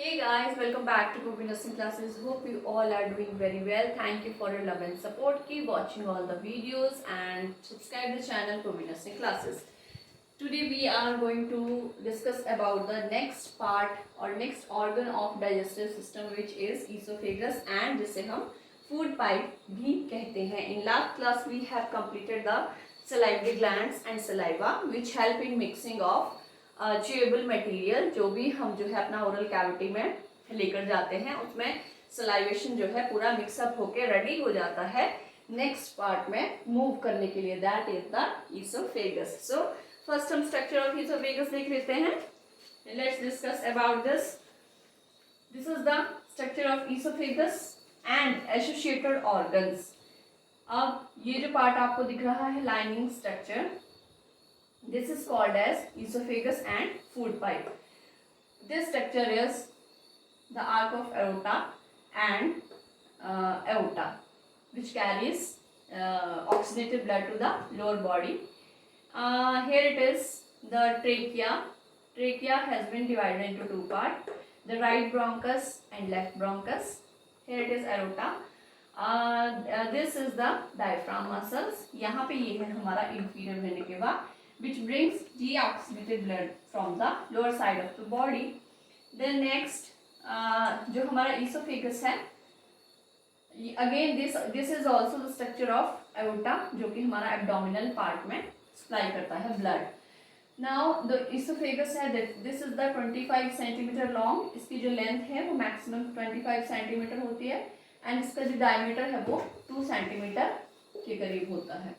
Hey guys, welcome back to Cooking Nursing Classes. Hope you all are doing very well. Thank you for your love and support. Keep watching all the videos and subscribe the channel Cooking Nursing Classes. Today we are going to discuss about the next part or next organ of digestive system, which is esophagus and जिसे हम food pipe भी कहते हैं. In last class we have completed the salivary glands and saliva which help in mixing of chewable material जो भी हम जो है अपना ओरल कैविटी में लेकर जाते हैं उसमें सलाइवेशन जो है पूरा मिक्सअप होके रेडी हो जाता है नेक्स्ट पार्ट में मूव करने के लिए. That is the oesophagus. So first हम स्ट्रक्चर ऑफ ईसोफेगस देख लेते हैं. Let's discuss about this. This is the structure of oesophagus and associated organs. अब ये जो पार्ट आपको दिख रहा है lining structure, this is called as esophagus and food pipe. This structure is the arc of aorta and aorta which carries oxygenated blood to the lower body. Here it is the trachea. Trachea has been divided into two parts, the right bronchus and left bronchus. Here it is aorta. This is the diaphragm muscles. यहाँ पे ये है हमारा inferior vein cava which brings deoxygenated blood from the lower side of the body. Then next जो हमारा esophagus है, again this is also the structure of aorta जो कि हमारा abdominal part में supply करता है blood. Now the esophagus है, this is the 25 centimeter long. इसकी जो length है वो maximum 25 centimeter होती है and इसका जो diameter है वो 2 centimeter के करीब होता है.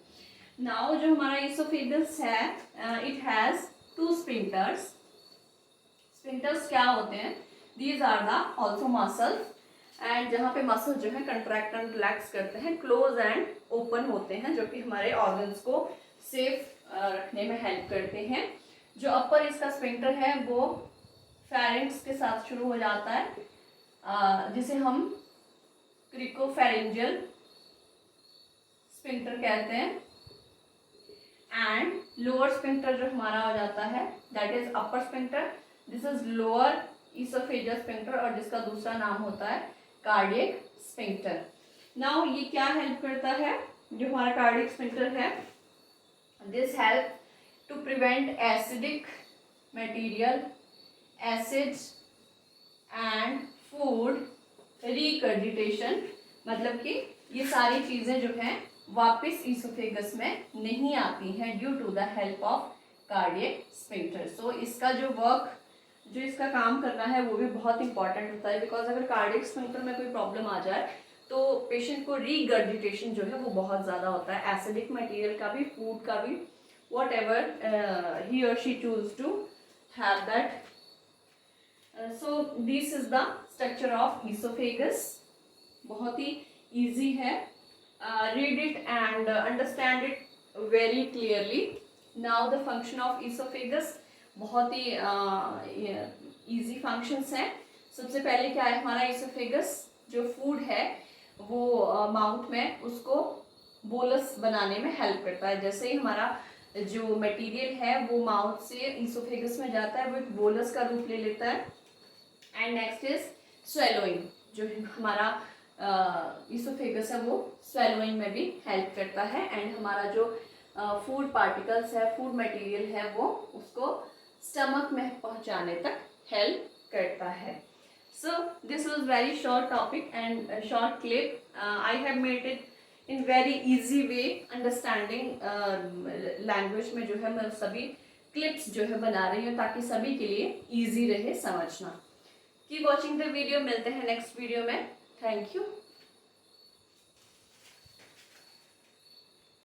नाउ जो हमारा इसोफेगस है, it has two sphincters. Sphincters क्या होते हैं? These are the also muscles and जहाँ पे मसल जो है कंट्रैक्ट एंड रिलैक्स करते हैं, क्लोज एंड ओपन होते हैं जो कि हमारे ऑर्गन्स को सेफ रखने में हेल्प करते हैं. जो अपर इसका स्फिंक्टर है वो फेरेंक्स के साथ शुरू हो जाता है जिसे हम क्रिकोफेरेंजियल स्फिंक्टर कहते हैं. एंड लोअर स्फिंक्टर जो हमारा हो जाता है that is upper sphincter. This is lower oesophageal sphincter और जिसका दूसरा नाम होता है कार्डियक स्फिंक्टर. नाउ ये क्या हेल्प करता है? जो हमारा कार्डियक स्फिंक्टर है, this help to prevent acidic material, acids and food regurgitation. मतलब कि ये सारी चीज़ें जो हैं वापस इसोफेगस में नहीं आती हैं due to the help of cardiac sphincter. So इसका जो वर्क, जो इसका काम करना है वो भी बहुत इंपॉर्टेंट होता है बिकॉज अगर कार्डियक स्फिंक्टर में कोई प्रॉब्लम आ जाए तो पेशेंट को रीगर्जिटेशन जो है वो बहुत ज़्यादा होता है, एसिडिक मटेरियल का भी, फूड का भी, वॉट एवर ही और she choose to have that. So this is the structure of oesophagus. बहुत ही ईजी है. Read it and understand it very clearly. Now the function of esophagus बहुत ही easy functions हैं. सबसे पहले क्या है, हमारा esophagus जो food है वो माउथ में उसको बोलस बनाने में हेल्प करता है. जैसे ही हमारा जो मटेरियल है वो माउथ से esophagus में जाता है वो एक बोलस का रूप ले लेता है. And next is swallowing. जो हमारा इसोफेगस है वो स्वेलोइंग में भी हेल्प करता है एंड हमारा जो फूड पार्टिकल्स है, फूड मटेरियल है वो उसको स्टमक में पहुंचाने तक हेल्प करता है. So this was very short topic and short clip. I have made it in very easy way understanding language में जो है मैं सभी क्लिप्स जो है बना रही हूँ ताकि सभी के लिए ईजी रहे समझना. Keep watching the video. मिलते हैं नेक्स्ट वीडियो में. Thank you.